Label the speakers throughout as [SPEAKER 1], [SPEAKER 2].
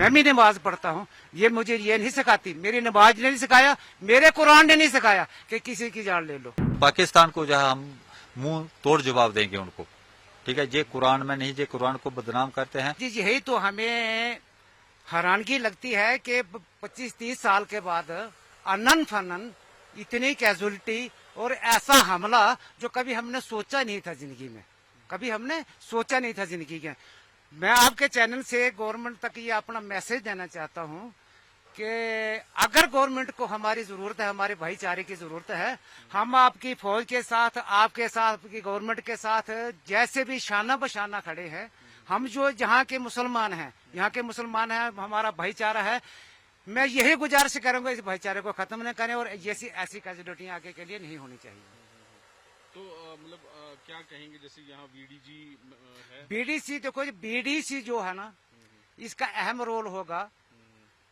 [SPEAKER 1] मैं भी नमाज पढ़ता हूँ, ये मुझे ये नहीं सिखाती, मेरी नमाज ने नहीं सिखाया, मेरे कुरान ने नहीं सिखाया कि किसी की जान ले लो।
[SPEAKER 2] पाकिस्तान को जो है हम मुंह तोड़ जवाब देंगे उनको, ठीक है। ये कुरान में नहीं, ये कुरान को बदनाम करते हैं।
[SPEAKER 1] जी यही तो हमें हैरानगी लगती है कि 25-30 साल के बाद अनन फनन इतनी कैजुअलिटी और ऐसा हमला जो कभी हमने सोचा नहीं था जिंदगी में, कभी हमने सोचा नहीं था जिंदगी के। मैं आपके चैनल से गवर्नमेंट तक ये अपना मैसेज देना चाहता हूँ कि अगर गवर्नमेंट को हमारी जरूरत है, हमारे भाईचारे की जरूरत है, हम आपकी फौज के साथ, आपके साथ, आपकी गवर्नमेंट के साथ जैसे भी शाना बशाना खड़े हैं। हम जो जहाँ के मुसलमान हैं, यहाँ के मुसलमान हैं, हमारा भाईचारा है। मैं यही गुजारिश करूंगा, इस भाईचारे को खत्म न करें और ऐसी कैजुअलिटियां आगे के लिए नहीं होनी चाहिए।
[SPEAKER 3] तो मतलब क्या कहेंगे, जैसे यहाँ बीडीजी है,
[SPEAKER 1] बीडीसी देखो, बीडीसी जो है ना, इसका अहम रोल होगा,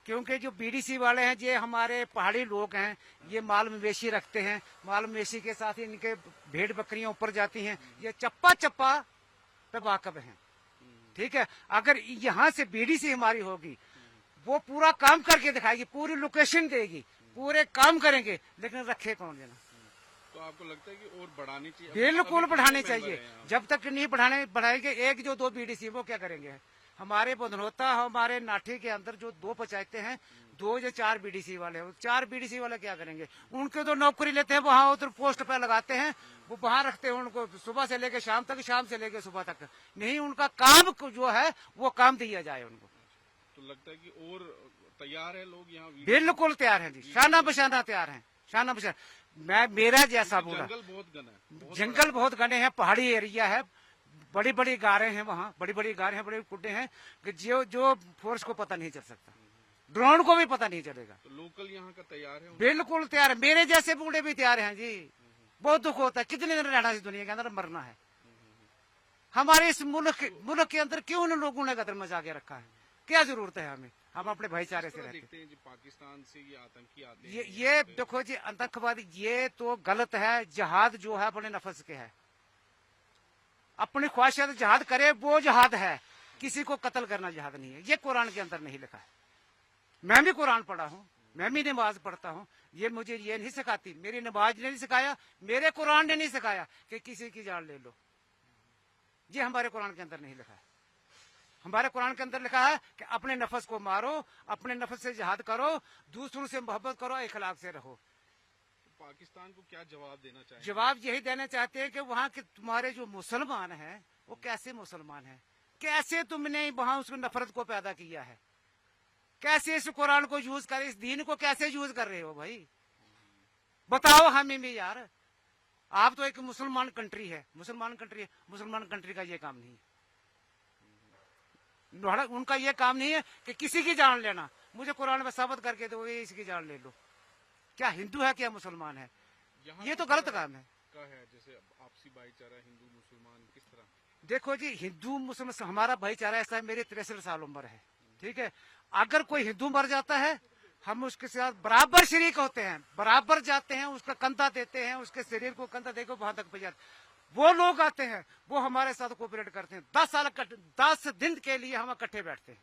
[SPEAKER 1] क्योंकि जो बीडीसी वाले हैं ये हमारे पहाड़ी लोग हैं, ये माल मवेशी रखते हैं, माल मवेशी के साथ ही इनके भेड़ बकरियां ऊपर जाती हैं, ये चप्पा चप्पा पे वाकफ हैं, ठीक है। अगर यहाँ से बीडीसी हमारी होगी, वो पूरा काम करके दिखाएगी, पूरी लोकेशन देगी, पूरे काम करेंगे, लेकिन रखे कौन देना।
[SPEAKER 3] तो आपको लगता है कि और बढ़ानी चाहिए?
[SPEAKER 1] बिल्कुल बढ़ाने चाहिए, जब तक नहीं बढ़ाएंगे, एक जो 2 बीडीसी वो क्या करेंगे। हमारे बधनोता, हमारे नाठी के अंदर जो 2 पंचायतें हैं, 2 या 4 बीडीसी वाले हैं, 4 बीडीसी वाले क्या करेंगे। उनके तो नौकरी लेते हैं, वहां उधर पोस्ट पे लगाते हैं, वो वहां रखते हैं उनको सुबह से लेकर शाम तक, शाम से लेकर सुबह तक। नहीं, उनका काम जो है वो काम दिया जाए उनको।
[SPEAKER 3] तो लगता है कि और तैयार है लोग यहाँ?
[SPEAKER 1] बिल्कुल तैयार हैं जी, शाना बशाना तैयार हैं, शाना बशाना। मेरा जैसा बोला,
[SPEAKER 3] जंगल बहुत घना है,
[SPEAKER 1] जंगल बहुत घने हैं, पहाड़ी एरिया है, बड़ी बड़ी गारें हैं वहाँ, बड़ी बड़ी गारें हैं, बड़े कुड्डे हैं कि जो फोर्स को पता नहीं चल सकता, ड्रोन को भी पता नहीं चलेगा।
[SPEAKER 3] तो लोकल यहाँ का तैयार है?
[SPEAKER 1] बिल्कुल तैयार है, मेरे जैसे बूढ़े भी तैयार हैं जी। बहुत दुख होता है, कितने दिन रहना इस दुनिया के अंदर, मरना है। हमारे इस मुल्क के अंदर क्यों उन लोगों ने कदर मचा के रखा है, क्या जरूरत है हमें। हम अपने भाईचारे से रहते
[SPEAKER 3] हैं जी। पाकिस्तान से ये आतंकी आते हैं,
[SPEAKER 1] ये देखो जी, आतंकवादी ये तो गलत है। जहाद जो है अपने नफ्स के है, अपनी ख्वाहिशात जहाद करे वो जहाद है, किसी को कत्ल करना जहाद नहीं है। ये कुरान के अंदर नहीं लिखा है। मैं भी कुरान पढ़ा हूँ, मैं भी नमाज पढ़ता हूँ, ये मुझे ये नहीं सिखाती, मेरी नमाज ने नहीं सिखाया, मेरे कुरान ने नहीं सिखाया कि किसी की जान ले लो। ये हमारे कुरान के अंदर नहीं लिखा है। हमारे कुरान के अंदर लिखा है कि अपने नफ्स को मारो, अपने नफ्स से जिहाद करो, दूसरों से मोहब्बत करो, इखलाक से रहो।
[SPEAKER 3] पाकिस्तान को क्या जवाब देना चाहिए?
[SPEAKER 1] जवाब यही देना चाहते हैं कि वहाँ के तुम्हारे जो मुसलमान हैं वो कैसे मुसलमान हैं, कैसे तुमने वहाँ उसको नफरत को पैदा किया है, कैसे इस कुरान को यूज कर, इस दीन को कैसे यूज कर रहे हो भाई, बताओ हमें भी यार। आप तो एक मुसलमान कंट्री है, मुसलमान कंट्री का ये काम नहीं है। उनका ये काम नहीं है कि किसी की जान लेना, मुझे कुरान में साबित करके दो ये इसकी जान ले लो। क्या हिंदू है, क्या मुसलमान है, ये तो गलत काम है।
[SPEAKER 3] जैसे आपसी भाईचारा हिंदू मुसलमान किस तरह?
[SPEAKER 1] देखो जी, हिंदू मुसलमान हमारा भाईचारा ऐसा है, मेरी 63 साल उम्र है, ठीक है। अगर कोई हिंदू मर जाता है, हम उसके साथ बराबर शरीक होते हैं, बराबर जाते हैं, उसका कंधा देते हैं, उसके शरीर को कंधा देकर वहां तक पहुंच जाते। वो लोग आते हैं, वो हमारे साथ कोऑपरेट करते हैं। 10 दिन के लिए हम इकट्ठे बैठते हैं।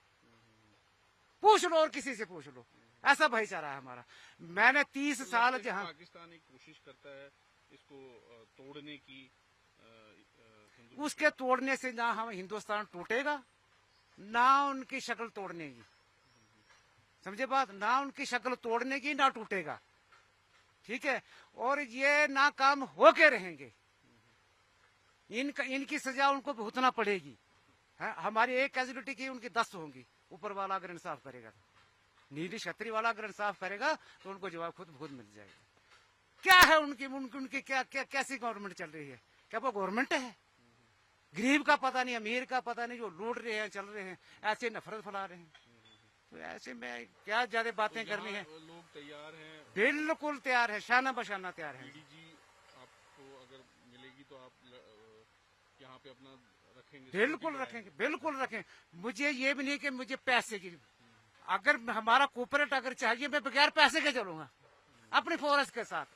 [SPEAKER 1] पूछ लो और किसी से पूछ लो, ऐसा भाईचारा है हमारा। मैंने 30 साल जहाँ
[SPEAKER 3] पाकिस्तान एक कोशिश करता है इसको तोड़ने की,
[SPEAKER 1] उसके तोड़ने से ना हम हिंदुस्तान टूटेगा, ना उनकी शक्ल तोड़ने की, समझे बात, ना उनकी शक्ल तोड़ने की, ना टूटेगा, ठीक है। और ये ना काम होके रहेंगे, इनकी सजा उनको भुगतना पड़ेगी। हमारी एक कैजुअलिटी की, उनकी 10 होंगी। ऊपर वाला अगर इंसाफ करेगा, नीली छतरी वाला अगर इंसाफ करेगा तो उनको जवाब खुद मिल जाएगा। क्या है उनकी क्या कैसी गवर्नमेंट चल रही है, क्या वो गवर्नमेंट है? गरीब का पता नहीं, अमीर का पता नहीं, जो लूट रहे हैं, चल रहे हैं, ऐसे नफरत फैला रहे हैं। तो ऐसे में क्या ज्यादा बातें करनी है।
[SPEAKER 3] लोग तैयार हैं,
[SPEAKER 1] बिल्कुल तैयार है, शाना बशाना तैयार है।
[SPEAKER 3] आपको अगर मिलेगी तो आप यहाँ पे अपना रखेंगे?
[SPEAKER 1] बिल्कुल रखेंगे। मुझे ये भी नहीं कि मुझे पैसे की, अगर हमारा कोऑपरेट अगर चाहिए, मैं बगैर पैसे के चलूंगा, अपनी फोर्स के साथ,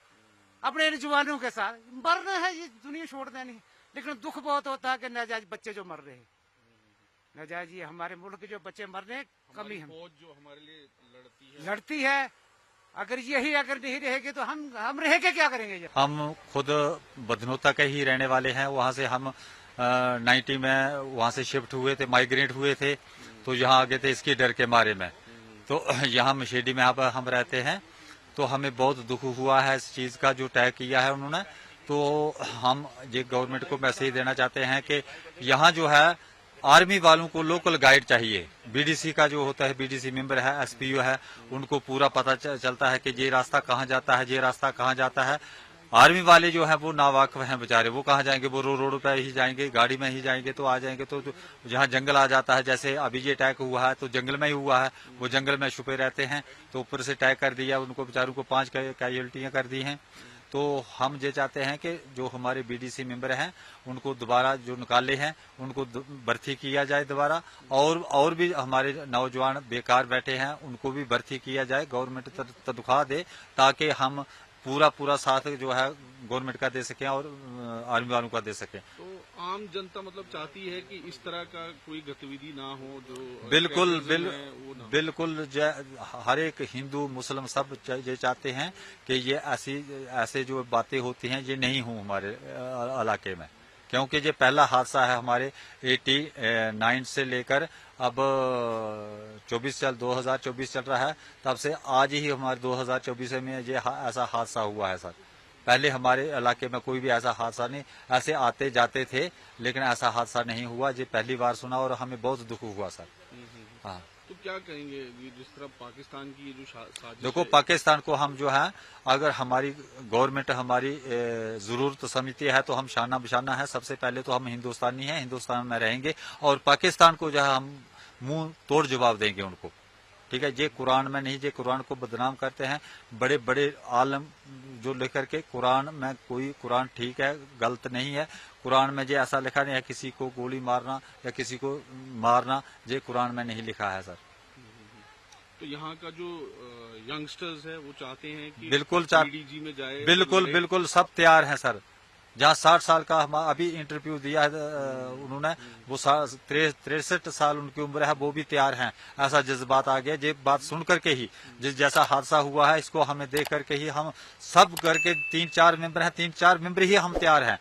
[SPEAKER 1] अपने जवानों के साथ। मरना है, ये दुनिया छोड़ देनी है, लेकिन दुख बहुत होता है कि नाजायज बच्चे जो मर रहे हैं, नाजायज ये हमारे मुल्क के जो बच्चे मरने कमी हम
[SPEAKER 3] फौज जो हमारे लिए लड़ती है,
[SPEAKER 1] लड़ती है। अगर यही अगर नहीं रहेगी तो हम रह के क्या करेंगे जब?
[SPEAKER 2] हम खुद बदनोता के ही रहने वाले हैं। वहाँ से हम 90 में वहाँ से शिफ्ट हुए थे, माइग्रेट हुए थे, तो यहाँ आ गए थे इसके डर के मारे में। तो यहाँ मशेडी में हम रहते हैं, तो हमें बहुत दुख हुआ है इस चीज का जो तय किया है उन्होंने। तो हम ये गवर्नमेंट को मैसेज देना चाहते हैं कि यहाँ जो है आर्मी वालों को लोकल गाइड चाहिए। बीडीसी का जो होता है, बीडीसी मेंबर है, एसपीओ है, उनको पूरा पता चलता है कि ये रास्ता कहाँ जाता है, ये रास्ता कहाँ जाता है। आर्मी वाले जो है वो नावाकिफ हैं बेचारे, वो कहाँ जाएंगे, वो रोड पे ही जाएंगे, गाड़ी में ही जाएंगे, तो आ जाएंगे। तो जहाँ जंगल आ जाता है, जैसे अभी ये अटैक हुआ है तो जंगल में ही हुआ है, वो जंगल में छुपे रहते हैं, तो ऊपर से अटैक कर दिया उनको, बेचारों को 5 कैजुअल्टियां कर दी हैं। तो हम ये चाहते हैं कि जो हमारे बीडीसी मेंबर हैं उनको दोबारा जो निकाले हैं उनको भर्ती किया जाए दोबारा, और भी हमारे नौजवान बेकार बैठे हैं उनको भी भर्ती किया जाए, गवर्नमेंट तनख्वाह दे, ताकि हम पूरा साथ जो है गवर्नमेंट का दे सकें और आर्मी वालों का दे सकें।
[SPEAKER 3] तो आम जनता मतलब चाहती है कि इस तरह का कोई गतिविधि ना हो जो
[SPEAKER 2] बिल्कुल
[SPEAKER 3] टेररिज्म है, वो ना हो।
[SPEAKER 2] बिल्कुल हर एक हिंदू मुस्लिम सब ये चाहते हैं कि ये ऐसे जो बातें होती हैं ये नहीं हो हमारे इलाके में, क्योंकि ये पहला हादसा है हमारे 89 से लेकर अब 2024 चल रहा है, तब से आज ही हमारे 2024 में ये ऐसा हादसा हुआ है सर। पहले हमारे इलाके में कोई भी ऐसा हादसा नहीं, ऐसे आते जाते थे लेकिन ऐसा हादसा नहीं हुआ। ये पहली बार सुना और हमें बहुत दुख हुआ सर। हाँ,
[SPEAKER 3] तो क्या कहेंगे ये जिस तरह पाकिस्तान की ये जो साजिश
[SPEAKER 2] देखो
[SPEAKER 3] है,
[SPEAKER 2] पाकिस्तान को हम जो है, अगर हमारी गवर्नमेंट हमारी जरूरत समझती है तो हम शाना बशाना है। सबसे पहले तो हम हिंदुस्तानी हैं, हिंदुस्तान में रहेंगे, और पाकिस्तान को जो है हम मुंह तोड़ जवाब देंगे उनको। ठीक है, ये कुरान में नहीं, ये कुरान को बदनाम करते हैं बड़े बड़े आलम जो लेकर के कुरान में, कोई कुरान ठीक है गलत नहीं है, कुरान में ये ऐसा लिखा नहीं है किसी को गोली मारना या किसी को मारना, ये कुरान में नहीं लिखा है सर।
[SPEAKER 3] तो यहाँ का जो यंगस्टर्स है वो चाहते हैं कि
[SPEAKER 2] बिल्कुल
[SPEAKER 3] बीडीजी में जाए,
[SPEAKER 2] बिल्कुल सब तैयार हैं सर। जहाँ 60 साल का हम अभी इंटरव्यू दिया है उन्होंने, वो 63 साल उनकी उम्र है, वो भी तैयार हैं। ऐसा जज्बात आ गया, ये बात सुन करके ही, जैसा हादसा हुआ है इसको हमें देख करके ही हम सब करके 3-4 मेंबर हैं, 3-4 मेंबर ही हम तैयार हैं।